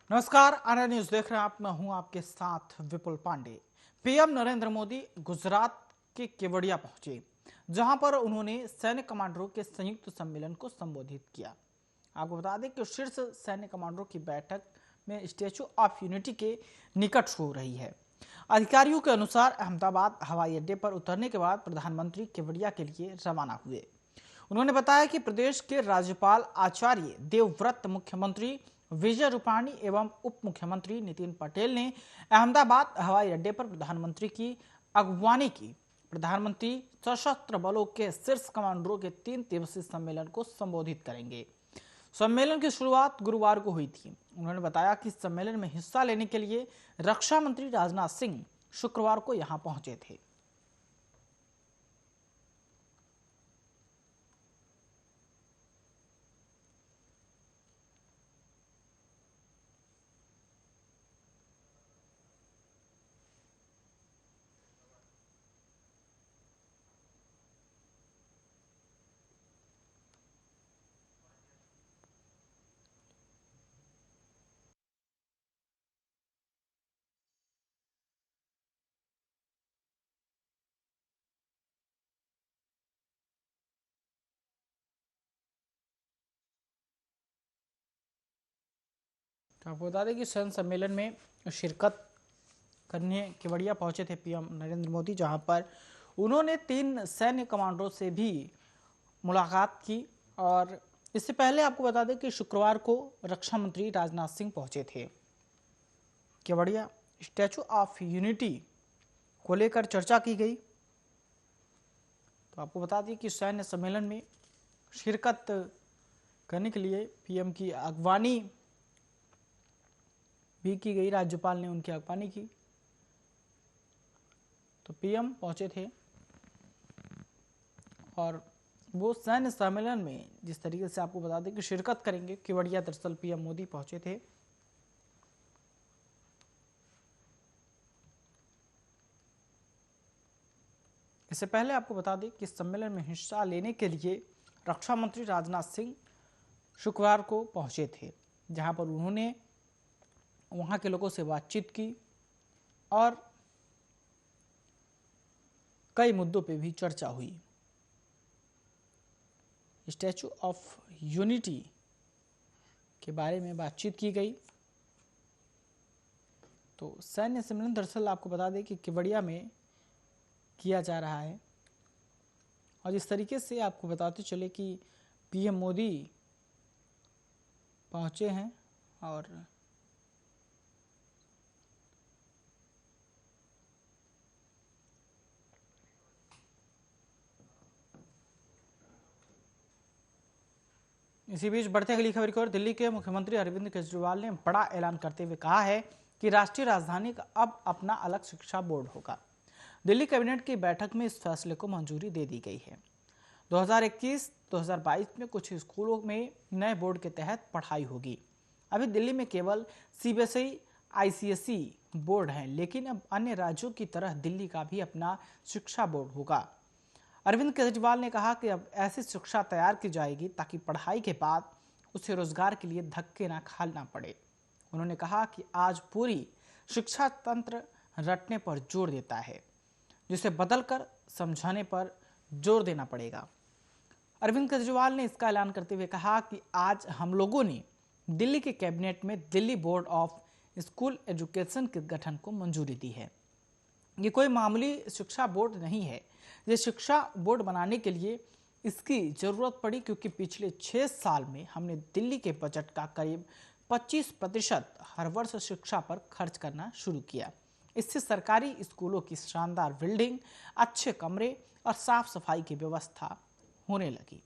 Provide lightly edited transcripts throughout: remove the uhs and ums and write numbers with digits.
नमस्कार, आनंद न्यूज देख रहे हैं आप। मैं हूं आपके साथ विपुल पांडे। पीएम नरेंद्र मोदी गुजरात के केवड़िया पहुंचे, जहां पर उन्होंने सैन्य कमांडरों के संयुक्त सम्मेलन को संबोधित किया। आपको बता दें कि शीर्ष सैन्य कमांडरों की बैठक में स्टैच्यू ऑफ यूनिटी के निकट हो रही है। अधिकारियों के अनुसार अहमदाबाद हवाई अड्डे पर उतरने के बाद प्रधानमंत्री केवड़िया के लिए रवाना हुए। उन्होंने बताया कि प्रदेश के राज्यपाल आचार्य देवव्रत, मुख्यमंत्री विजय रूपाणी एवं उप मुख्यमंत्री नितिन पटेल ने अहमदाबाद हवाई अड्डे पर प्रधानमंत्री की अगवानी की। प्रधानमंत्री सशस्त्र बलों के शीर्ष कमांडरों के 3 दिवसीय सम्मेलन को संबोधित करेंगे। सम्मेलन की शुरुआत गुरुवार को हुई थी। उन्होंने बताया कि सम्मेलन में हिस्सा लेने के लिए रक्षा मंत्री राजनाथ सिंह शुक्रवार को यहां पहुंचे थे। तो आपको बता दें कि सैन्य सम्मेलन में शिरकत करने केवड़िया पहुंचे थे पीएम नरेंद्र मोदी, जहां पर उन्होंने 3 सैन्य कमांडरों से भी मुलाकात की। और इससे पहले आपको बता दें कि शुक्रवार को रक्षा मंत्री राजनाथ सिंह पहुंचे थे केवड़िया। स्टैच्यू ऑफ यूनिटी को लेकर चर्चा की गई। तो आपको बता दें कि सैन्य सम्मेलन में शिरकत करने के लिए पीएम की अगवानी भी की गई। राज्यपाल ने उनकी अगवानी की, तो पीएम पहुंचे थे। और वो सैन्य सम्मेलन में जिस तरीके से आपको बता दें कि शिरकत करेंगे केवड़िया, दरअसल पीएम मोदी पहुंचे थे। इससे पहले आपको बता दें कि सम्मेलन में हिस्सा लेने के लिए रक्षा मंत्री राजनाथ सिंह शुक्रवार को पहुंचे थे, जहां पर उन्होंने वहां के लोगों से बातचीत की और कई मुद्दों पे भी चर्चा हुई। स्टैच्यू ऑफ यूनिटी के बारे में बातचीत की गई। तो सैन्य सम्मेलन दरअसल आपको बता दें कि केवड़िया में किया जा रहा है। और इस तरीके से आपको बताते चले कि पीएम मोदी पहुंचे हैं और इसी बीच बढ़ते अगली खबर की ओर। दिल्ली के मुख्यमंत्री अरविंद केजरीवाल ने बड़ा ऐलान करते हुए कहा है कि राष्ट्रीय राजधानी का अब अपना अलग शिक्षा बोर्ड होगा। दिल्ली कैबिनेट की बैठक में इस फैसले को मंजूरी दे दी गई है। 2021-2022 में कुछ स्कूलों में नए बोर्ड के तहत पढ़ाई होगी। अभी दिल्ली में केवल सीबीएसई, आईसीएसई बोर्ड हैं, लेकिन अब अन्य राज्यों की तरह दिल्ली का भी अपना शिक्षा बोर्ड होगा। अरविंद केजरीवाल ने कहा कि अब ऐसी शिक्षा तैयार की जाएगी ताकि पढ़ाई के बाद उसे रोजगार के लिए धक्के ना खाना पड़े। उन्होंने कहा कि आज पूरी शिक्षा तंत्र रटने पर जोर देता है, जिसे बदलकर समझाने पर जोर देना पड़ेगा। अरविंद केजरीवाल ने इसका ऐलान करते हुए कहा कि आज हम लोगों ने दिल्ली के कैबिनेट में Delhi board of school education के गठन को मंजूरी दी है। ये कोई मामूली शिक्षा बोर्ड नहीं है। ये शिक्षा बोर्ड बनाने के लिए इसकी जरूरत पड़ी क्योंकि पिछले 6 साल में हमने दिल्ली के बजट का करीब 25% हर वर्ष शिक्षा पर खर्च करना शुरू किया। इससे सरकारी स्कूलों की शानदार बिल्डिंग, अच्छे कमरे और साफ सफाई की व्यवस्था होने लगी।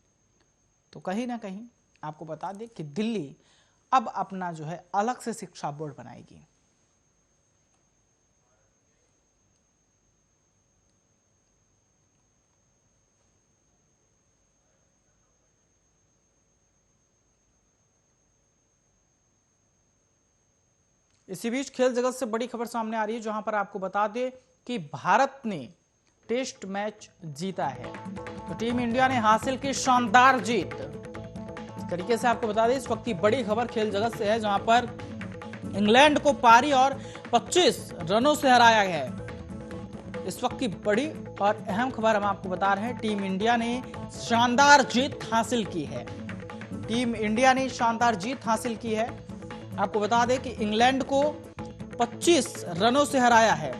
तो कहीं ना कहीं आपको बता दें कि दिल्ली अब अपना जो है अलग से शिक्षा बोर्ड बनाएगी। इसी बीच खेल जगत से बड़ी खबर सामने आ रही है, जहां पर आपको बता दें कि भारत ने टेस्ट मैच जीता है। तो टीम इंडिया ने हासिल की शानदार जीत। इस तरीके से आपको बता दें इस वक्त की बड़ी खबर खेल जगत से है, जहां पर इंग्लैंड को पारी और 25 रनों से हराया है। इस वक्त की बड़ी और अहम खबर हम आपको बता रहे हैं, टीम इंडिया ने शानदार जीत हासिल की है। टीम इंडिया ने शानदार जीत हासिल की है। आपको बता दें कि इंग्लैंड को 25 रनों से हराया है।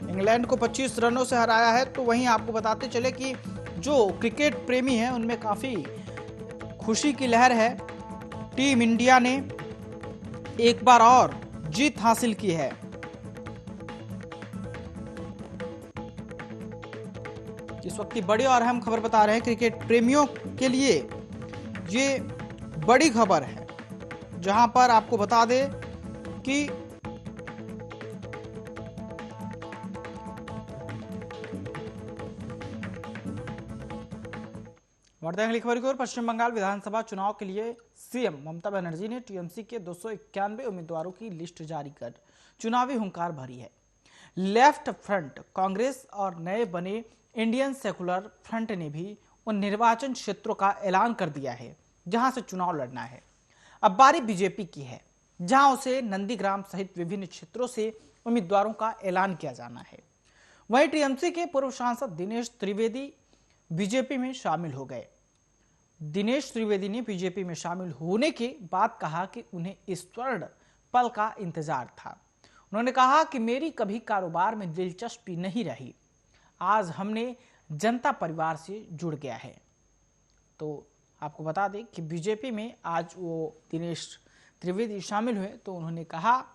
इंग्लैंड को 25 रनों से हराया है। तो वहीं आपको बताते चले कि जो क्रिकेट प्रेमी हैं उनमें काफी खुशी की लहर है। टीम इंडिया ने एक बार और जीत हासिल की है। इस वक्त की बड़ी और अहम खबर बता रहे हैं, क्रिकेट प्रेमियों के लिए ये बड़ी खबर है, जहां पर आपको बता दें कि बढ़ते हैं अगली खबर की ओर। पश्चिम बंगाल विधानसभा चुनाव के लिए सीएम ममता बनर्जी ने टीएमसी के 291 उम्मीदवारों की लिस्ट जारी कर चुनावी हुंकार भरी है। लेफ्ट फ्रंट कांग्रेस और नए बने इंडियन सेकुलर फ्रंट ने भी उन निर्वाचन क्षेत्रों का ऐलान कर दिया है जहां से चुनाव लड़ना है। अब बारी बीजेपी की है, जहां उसे नंदीग्राम सहित विभिन्न क्षेत्रों से उम्मीदवारों का ऐलान किया जाना है। वहीं टीएमसी के पूर्व सांसद दिनेश त्रिवेदी बीजेपी में शामिल हो गए। दिनेश त्रिवेदी ने बीजेपी में शामिल होने के बाद कहा कि उन्हें इस स्वर्ण पल का इंतजार था। उन्होंने कहा कि मेरी कभी कारोबार में दिलचस्पी नहीं रही, आज हमने जनता परिवार से जुड़ गया है। तो आपको बता दें कि बीजेपी में आज वो दिनेश त्रिवेदी शामिल हुए, तो उन्होंने कहा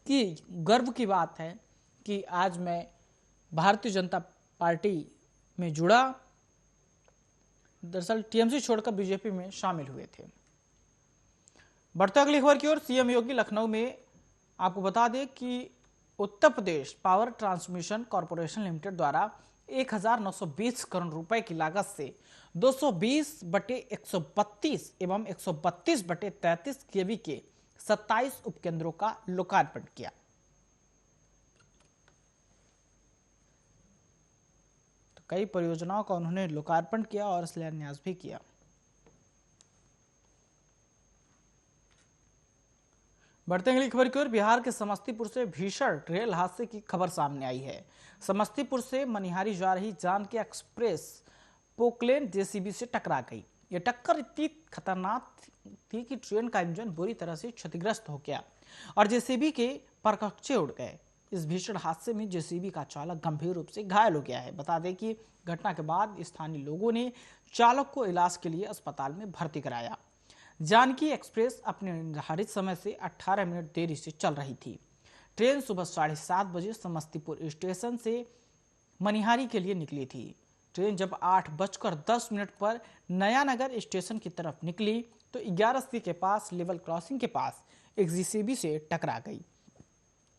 कि गर्व की बात है कि आज मैं भारतीय जनता पार्टी में जुड़ा। दरअसल टीएमसी छोड़कर बीजेपी में शामिल हुए थे। बढ़ते अगली खबर की ओर। सीएम योगी लखनऊ में आपको बता दें कि Uttar Pradesh power transmission corporation limited द्वारा 1920 करोड़ रुपए की लागत से 220/132 एवं 132/33 केवी के 27 उपकेंद्रों का लोकार्पण किया। तो कई परियोजनाओं का उन्होंने लोकार्पण किया और शिलान्यास भी किया। बढ़ते अगली खबर की ओर। बिहार के समस्तीपुर से भीषण रेल हादसे की खबर सामने आई है। समस्तीपुर से मनिहारी जा रही जानकी एक्सप्रेस पोकलेन जेसीबी से टकरा गई। यह टक्कर इतनी खतरनाक थी कि ट्रेन का इंजन बुरी तरह से क्षतिग्रस्त हो गया और जेसीबी के परखच्चे उड़ गए। इस भीषण हादसे में जेसीबी का चालक गंभीर रूप से घायल हो गया है। बता दें कि घटना के बाद स्थानीय लोगों ने चालक को इलाज के लिए अस्पताल में भर्ती कराया। जानकी एक्सप्रेस अपने निर्धारित समय से 18 मिनट देरी से चल रही थी। ट्रेन सुबह 7:30 बजे समस्तीपुर स्टेशन से मनिहारी के लिए निकली थी। ट्रेन जब 8:10 पर नयानगर स्टेशन की तरफ निकली तो 11 के पास लेवल क्रॉसिंग के पास एक जेसीबी से टकरा गई।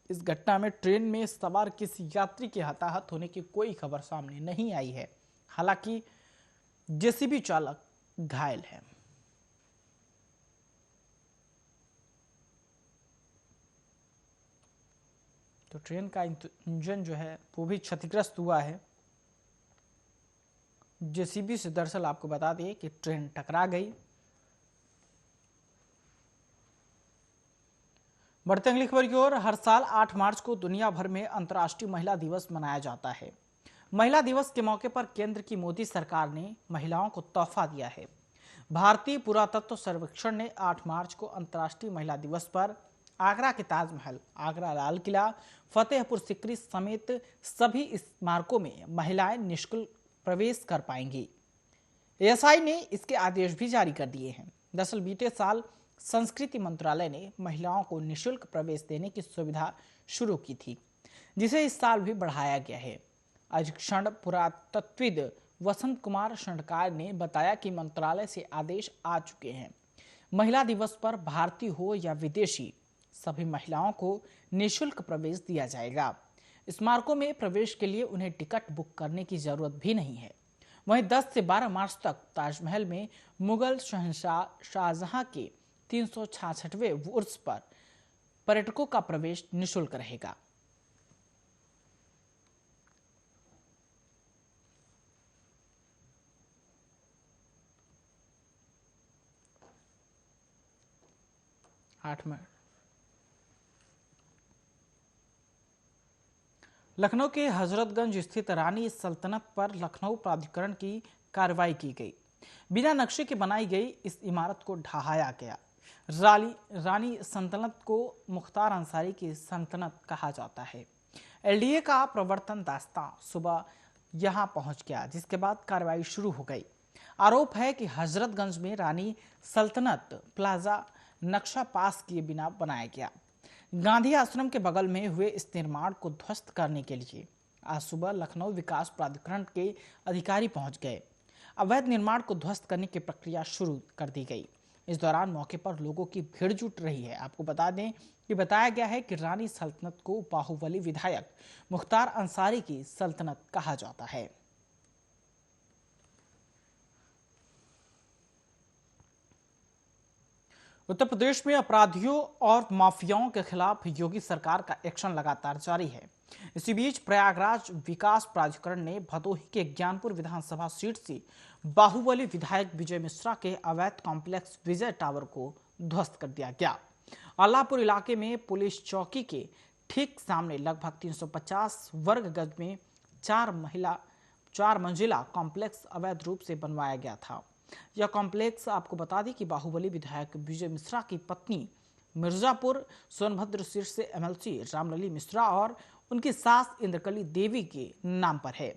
इस घटना में ट्रेन में सवार किसी यात्री के हताहत होने की कोई खबर सामने नहीं आई है। हालांकि जेसीबी चालक घायल है। तो ट्रेन का इंजन जो है वो भी क्षतिग्रस्त हुआ है। जेसीबी से दरअसल आपको बता दें कि ट्रेन टकरा गई। बढ़ते अगली खबर की ओर। हर साल 8 मार्च को दुनिया भर में अंतर्राष्ट्रीय महिला दिवस मनाया जाता है। महिला दिवस के मौके पर केंद्र की मोदी सरकार ने महिलाओं को तोहफा दिया है। भारतीय पुरातत्व सर्वेक्षण ने 8 मार्च को अंतर्राष्ट्रीय महिला दिवस पर आगरा के ताजमहल, आगरा लाल किला, फतेहपुर सिकरी समेत सभी स्मारकों में महिलाएं निःशुल्क प्रवेश कर पाएंगी। एएसआई ने इसके आदेश भी जारी कर दिए हैं। दरअसल बीते साल संस्कृति मंत्रालय ने महिलाओं को निःशुल्क प्रवेश देने की सुविधा शुरू की थी, जिसे इस साल भी बढ़ाया गया है। अधीक्षण पुरातत्वविद वसंत कुमार शंडकार ने बताया कि मंत्रालय से आदेश आ चुके हैं। महिला दिवस पर भारतीय हो या विदेशी, सभी महिलाओं को निःशुल्क प्रवेश दिया जाएगा। स्मारकों में प्रवेश के लिए उन्हें टिकट बुक करने की जरूरत भी नहीं है। वहीं 10 से 12 मार्च तक ताजमहल में मुगल शहंशाह शाहजहां के 366वें उर्स पर पर्यटकों का प्रवेश निःशुल्क रहेगा। 8 मिनट। लखनऊ के हजरतगंज स्थित रानी सल्तनत पर लखनऊ प्राधिकरण की कार्रवाई की गई। बिना नक्शे के बनाई गई इस इमारत को ढहाया गया। रानी सल्तनत को मुख्तार अंसारी की सल्तनत कहा जाता है। एलडीए का प्रवर्तन दास्तां सुबह यहां पहुंच गया, जिसके बाद कार्रवाई शुरू हो गई। आरोप है कि हजरतगंज में रानी सल्तनत प्लाजा नक्शा पास किए बिना बनाया गया। गांधी आश्रम के बगल में हुए इस निर्माण को ध्वस्त करने के लिए आज सुबह लखनऊ विकास प्राधिकरण के अधिकारी पहुंच गए। अवैध निर्माण को ध्वस्त करने की प्रक्रिया शुरू कर दी गई। इस दौरान मौके पर लोगों की भीड़ जुट रही है। आपको बता दें कि बताया गया है कि रानी सल्तनत को बाहुबली विधायक मुख्तार अंसारी की सल्तनत कहा जाता है। उत्तर प्रदेश में अपराधियों और माफियाओं के खिलाफ योगी सरकार का एक्शन लगातार जारी है। इसी बीच प्रयागराज विकास प्राधिकरण ने भदोही के ज्ञानपुर विधानसभा सीट से बाहुबली विधायक विजय मिश्रा के अवैध कॉम्प्लेक्स विजय टावर को ध्वस्त कर दिया गया। अल्लाहपुर इलाके में पुलिस चौकी के ठीक सामने लगभग 350 वर्ग गज में 4 मंजिला कॉम्प्लेक्स अवैध रूप से बनवाया गया था। यह कॉम्प्लेक्स आपको बता दें कि बाहुबली विधायक विजय मिश्रा की पत्नी मिर्जापुर सोनभद्र सीट से एमएलसी रामलली मिश्रा और उनकी सास इंद्रकली देवी के नाम पर है।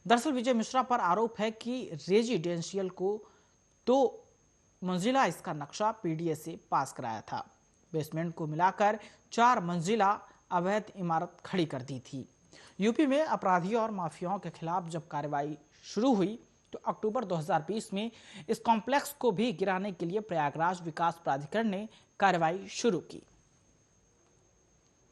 दरअसल विजय मिश्रा पर आरोप है कि रेजिडेंशियल को 2 मंजिला इसका नक्शा पीडीए से पास कराया था। बेसमेंट को मिलाकर 4 मंजिला अवैध इमारत खड़ी कर दी थी। यूपी में अपराधियों और माफियाओं के खिलाफ जब कार्रवाई शुरू हुई तो अक्टूबर 2020 में इस कॉम्प्लेक्स को भी गिराने के लिए प्रयागराज विकास प्राधिकरण ने कार्रवाई शुरू की।